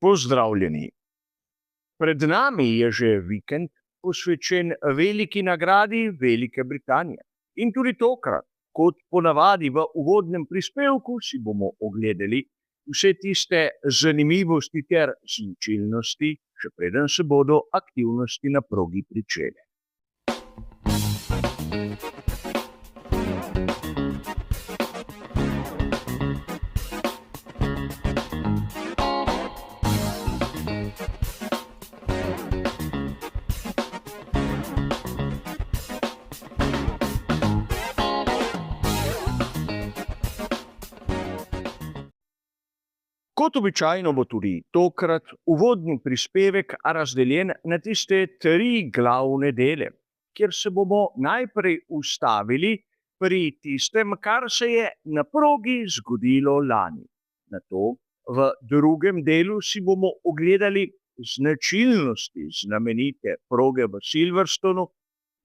Pozdravljeni. Pred nami je že vikend posvečen veliki nagradi Velike Britanije. In tudi tokrat, kot ponavadi v uvodnem prispevku, si bomo ogledali vse tiste zanimivosti ter značilnosti, še preden se bodo aktivnosti na progi pričele. Kot običajno bo tudi tokrat uvodni prispevek razdeljen na tiste 3 glavne dele, kjer se bomo najprej ustavili pri tistem, kar se je na progi zgodilo lani. Nato v drugem delu si bomo ogledali značilnosti znamenite proge v Silverstonu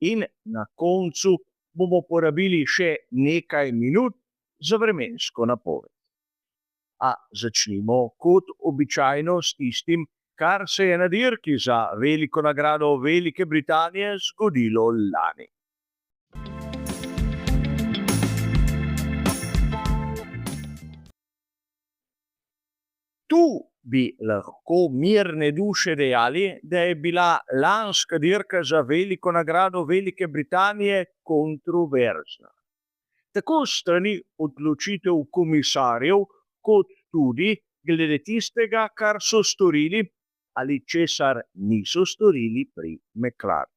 in na koncu bomo porabili še nekaj minut za vremensko napoved. A začnimo kot običajno s tistim, kar se je na dirki za veliko nagrado Velike Britanije zgodilo lani. Tu bi lahko mirne duše dejali, da je bila lanska dirka za veliko nagrado Velike Britanije kontroverzna. Tako s strani odločitev komisarjev, kot tudi glede tistega, kar so storili ali česar niso storili pri McLarenu.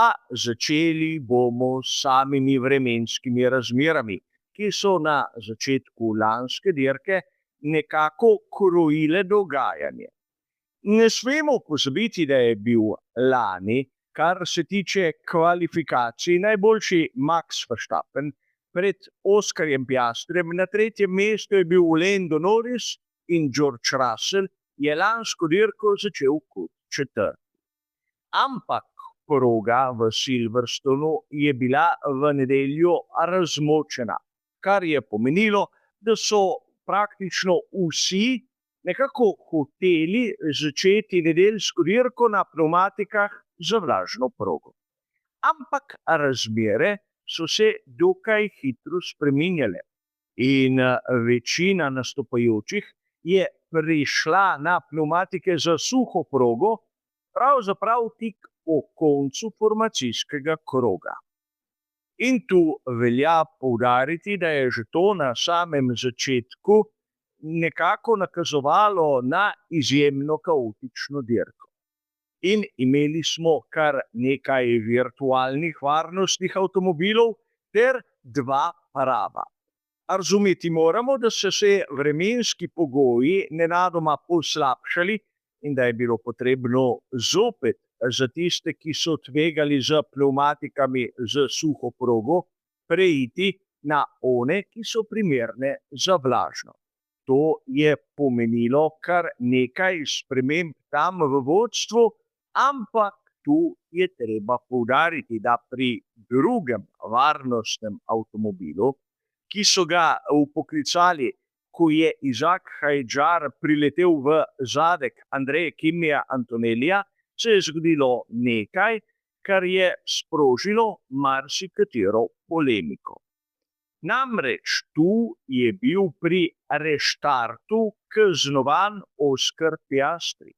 A začeli bomo s samimi vremenskimi razmerami, ki so na začetku lanske dirke nekako krojile dogajanje. Ne smemo pozabiti, da je bil lani, kar se tiče kvalifikacij, najboljši Max Verstappen. Pred Oskarjem Piastriem na 3. mestu je bil Lando Norris in George Russell je lansko dirko začel kot 4. Ampak proga v Silverstonu je bila v nedeljo razmočena, kar je pomenilo, da so praktično vsi nekako hoteli začeti nedeljsko dirko na pnevmatikah za vlažno progo. Ampak razmere so se dokaj hitro spreminjale in večina nastopajočih je prišla na pnevmatike za suho progo, pravzaprav tik po koncu formacijskega kroga. In tu velja poudariti, da je že to na samem začetku nekako nakazovalo na izjemno kaotično dirko. In imeli smo kar nekaj virtualnih varnostnih avtomobilov ter 2 prava. Razumeti moramo, da so se vremenski pogoji nenadoma poslabšali in da je bilo potrebno zopet za tiste, ki so tvegali z pnevmatikami z suho progo, preiti na one, ki so primerne za vlažno. To je pomenilo kar nekaj sprememb tam v vodstvu, ampak tu je treba poudariti, da pri drugem varnostnem avtomobilu, ki so ga vpoklicali, ko je Isaac Hadjar priletel v zadek Andreja Kimija Antonellija, se je zgodilo nekaj, kar je sprožilo marsikatero polemiko. Namreč tu je bil pri reštartu kaznovan Oscar Piastri,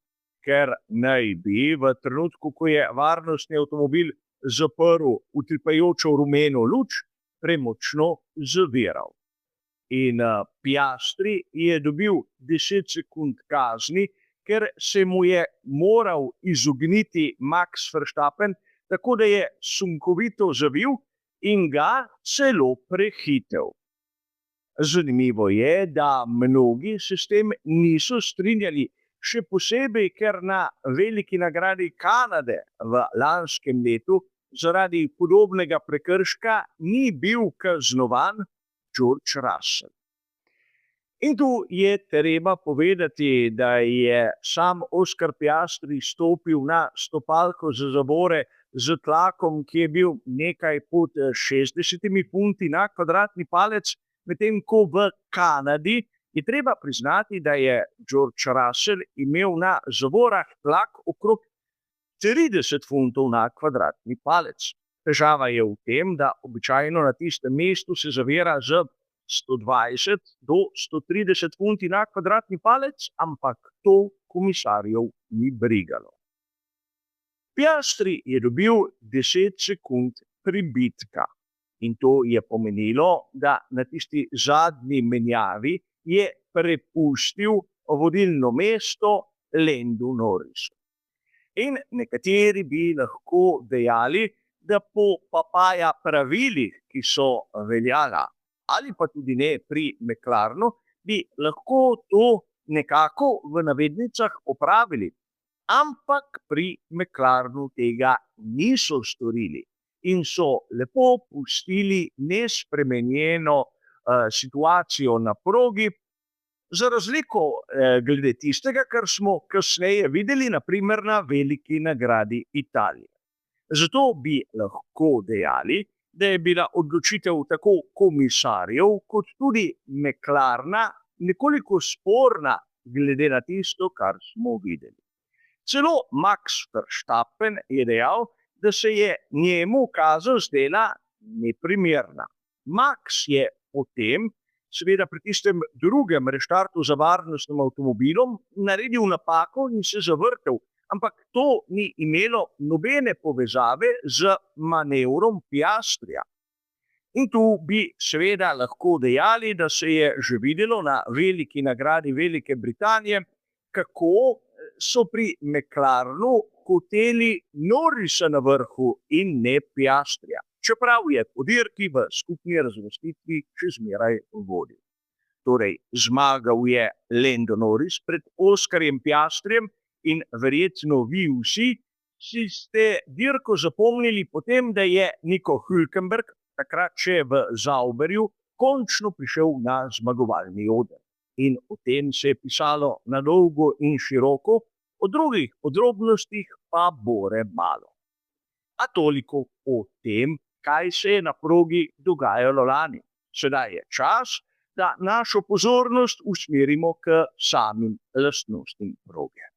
ker naj bi v trenutku, ko je varnostni avtomobil zaprl utripajočo rumeno luč, premočno zaviral. In Piastri je dobil 10 sekund kazni, ker se mu je moral izogniti Max Verstappen, tako da je sunkovito zavil in ga celo prehitel. Zanimivo je, da mnogi se s tem niso strinjali, še posebej, ker na veliki nagradi Kanade v lanskem letu zaradi podobnega prekrška ni bil kaznovan George Russell. In tu je treba povedati, da je sam Oscar Piastri stopil na stopalko za zavore z tlakom, ki je bil nekaj pod 60 funti na kvadratni palec, medtem ko v Kanadi je treba priznati, da je George Russell imel na zavorah tlak okrog 30 funtov na kvadratni palec. Težava je v tem, da običajno na tistem mestu se zavira z 120 do 130 funti na kvadratni palec, ampak to komisarjev ni brigalo. Piastri je dobil 10 sekund pribitka in to je pomenilo, da na tisti zadnji menjavi je prepustil vodilno mesto Landu Norrisu. In nekateri bi lahko dejali, da po papaja pravilih, ki so veljala, ali pa tudi ne pri McLarenu, bi lahko to nekako v navednicah opravili. Ampak pri McLarenu tega niso storili in so lepo pustili nespremenjeno situacijo na progi, za razliko glede tistega, kar smo kasneje videli, na primer na veliki nagradi Italije. Zato bi lahko dejali, da je bila odločitev tako komisarjev kot tudi McLarena nekoliko sporna glede na tisto, kar smo videli. Celo Max Verstappen je dejal, da se je njemu kazen zdela neprimerna. Max je potem, seveda pri tistem drugem reštartu za varnostnim avtomobilom, naredil napako in se zavrtel, ampak to ni imelo nobene povezave z manevrom Piastrija. In tu bi seveda lahko dejali, da se je že videlo na veliki nagradi Velike Britanije, kako so pri McLarenu hoteli Norrisa na vrhu in ne Piastrija, čeprav je po dirki v skupni razvrstitvi še zmeraj vodil. Torej, zmagal je Lando Norris pred Oskarjem Piastrijem in verjetno vi vsi si ste dirko zapomnili potem, da je Nico Hülkenberg, takrat še v Sauberju, končno prišel na zmagovalni oder. In o tem se je pisalo na dolgo in široko, o drugih podrobnostih pa bore malo. A toliko o tem, kaj se je na progi dogajalo lani. Sedaj je čas, da našo pozornost usmerimo k samim lastnostim proge.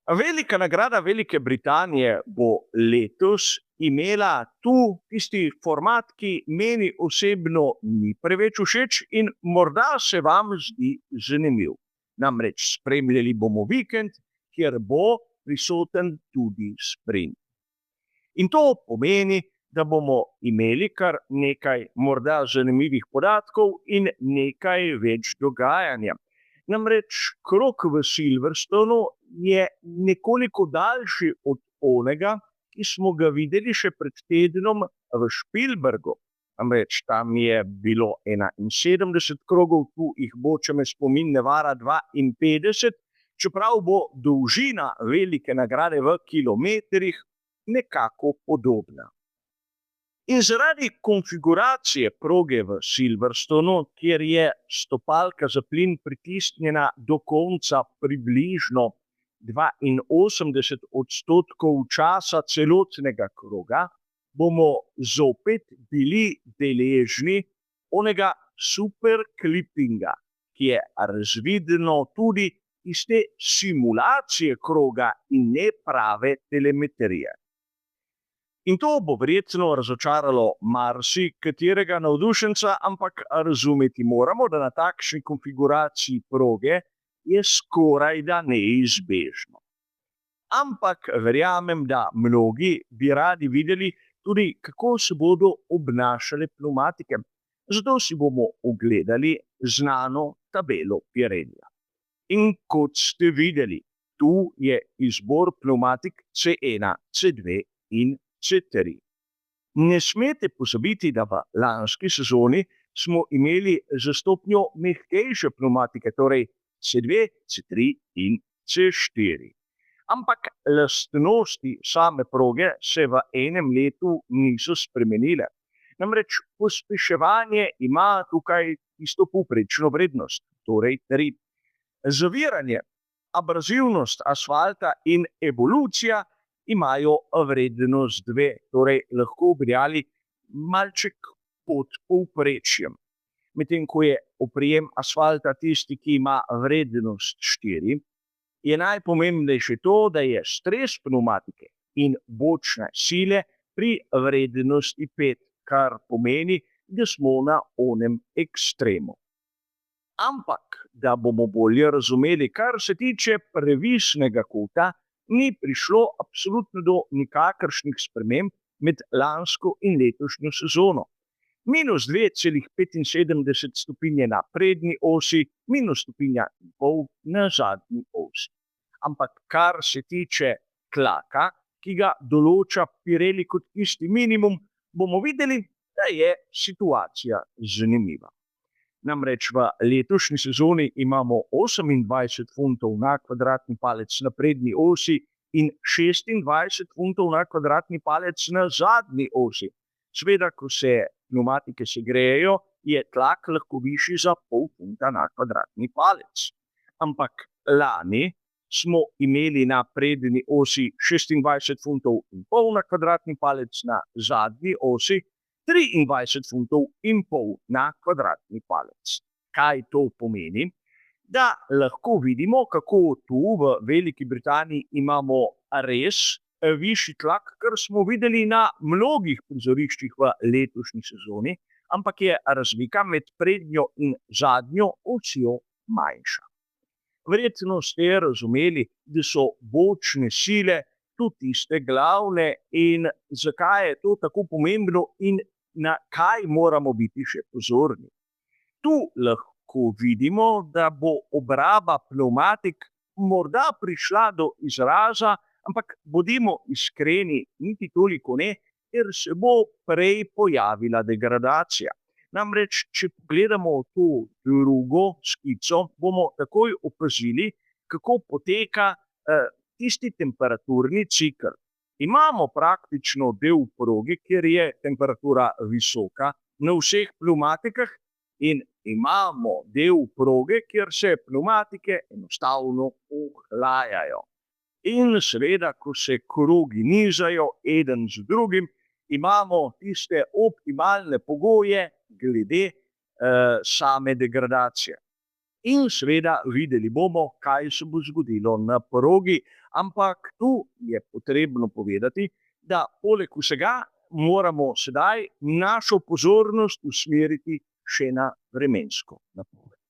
Velika nagrada Velike Britanije bo letos imela tu tisti format, ki meni osebno ni preveč všeč in morda se vam zdi zanimiv. Namreč spremljali bomo vikend, kjer bo prisoten tudi sprint. In to pomeni, da bomo imeli kar nekaj morda zanimivih podatkov in nekaj več dogajanja. Namreč krog v Silverstonu je nekoliko daljši od onega, ki smo ga videli še pred tednom v Spielbergu. Namreč tam je bilo 71 krogov, tu jih bo, če me spomin ne vara, 52, čeprav bo dolžina velike nagrade v kilometrih nekako podobna. In zaradi konfiguracije proge v Silverstonu, kjer je stopalka za plin pritisnjena do konca približno 82% časa celotnega kroga, bomo zopet bili deležni onega super clippinga, ki je razvidno tudi iz te simulacije kroga in ne prave telemetrije. In to bo verjetno razočaralo marsikaterega navdušenca, ampak razumeti moramo, da na takšni konfiguraciji proge je skorajda neizbežno. Ampak verjamem, da mnogi bi radi videli tudi, kako se bodo obnašale pneumatike. Zato si bomo ogledali znano tabelo Pirelija. In kot ste videli, tu je izbor pneumatik C1, C2 in C3. Ne smete pozabiti, da v lanski sezoni smo imeli za stopnjo mehkejše pneumatike, torej C2, C3 in C4. Ampak lastnosti same proge se v enem letu niso spremenile. Namreč pospeševanje ima tukaj isto povprečno vrednost, torej 3. Zaviranje, abrazivnost asfalta in evolucija imajo vrednost 2, torej lahko bi dejali malček pod povprečjem. Medtem ko je oprijem asfalta tisti, ki ima vrednost 4, je najpomembnejše to, da je stres pnevmatike in bočne sile pri vrednosti 5, kar pomeni, da smo na onem ekstremu. Ampak, da bomo bolje razumeli, kar se tiče previsnega kota, ni prišlo absolutno do nikakršnih sprememb med lansko in letošnjo sezono. Minus 2,75 stopinje na prednji osi, minus stopinja in pol na zadnji osi. Ampak kar se tiče tlaka, ki ga določa Pirelli kot isti minimum, bomo videli, da je situacija zanimiva. Namreč v letošnji sezoni imamo 28 funtov na kvadratni palec na prednji osi in 26 funtov na kvadratni palec na zadnji osi. Seveda, ko se pnevmatike segrejejo, je tlak lahko višji za pol funta na kvadratni palec. Ampak lani smo imeli na prednji osi 26 funtov in pol na kvadratni palec, na zadnji osi 23 funtov in pol na kvadratni palec. Kaj to pomeni? Da lahko vidimo, kako tu v Veliki Britaniji imamo res višji tlak, kar smo videli na mnogih prizoriščih v letošnji sezoni, ampak je razlika med prednjo in zadnjo osjo manjša. Verjetno ste razumeli, da so bočne sile tudi tiste glavne in zakaj je to tako pomembno in na kaj moramo biti še pozorni. Tu lahko vidimo, da bo obraba pnevmatik morda prišla do izraza, ampak bodimo iskreni, niti toliko ne, ker se bo prej pojavila degradacija. Namreč, če pogledamo to drugo skico, bomo takoj opazili, kako poteka tisti temperaturni cikel. Imamo praktično del proge, kjer je temperatura visoka na vseh pnevmatikah in imamo del proge, kjer se pnevmatike enostavno ohlajajo. In seveda, ko se krogi nižajo eden z drugim, imamo tiste optimalne pogoje glede same degradacije. In seveda videli bomo, kaj se bo zgodilo na progi, ampak tu je potrebno povedati, da poleg vsega moramo sedaj našo pozornost usmeriti še na vremensko napoved.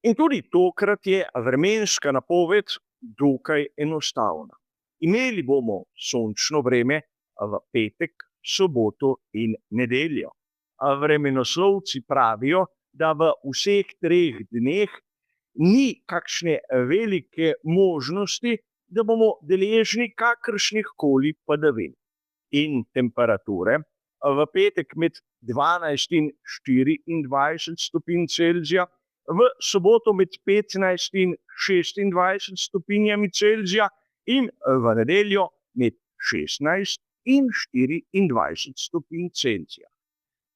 In tudi tokrat je vremenska napoved dokaj enostavna. Imeli bomo sončno vreme v petek, soboto in nedeljo. Vremenoslovci pravijo, da v vseh 3 dneh ni kakšne velike možnosti, da bomo deležni kakršnih koli padavin. In temperature v petek med 12 in 24 stopinj Celzija, v soboto med 15 in 26 stopinjami Celzija in v nedeljo med 16 in 24 stopinj Celzija.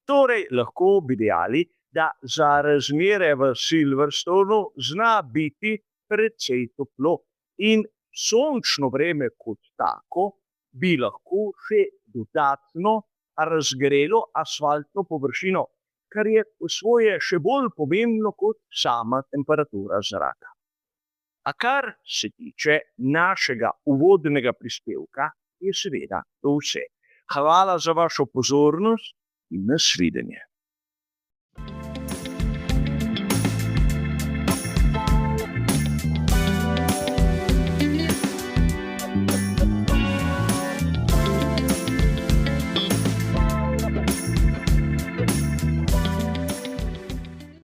Torej, lahko bi dejali, da za razmere v Silverstonu zna biti precej toplo in sončno vreme kot tako bi lahko še dodatno razgrelo asfaltno površino, kar je po svoje še bolj pomembno kot sama temperatura zraka. A kar se tiče našega uvodnega prispevka, je seveda to vse. Hvala za vašo pozornost in nasvidenje.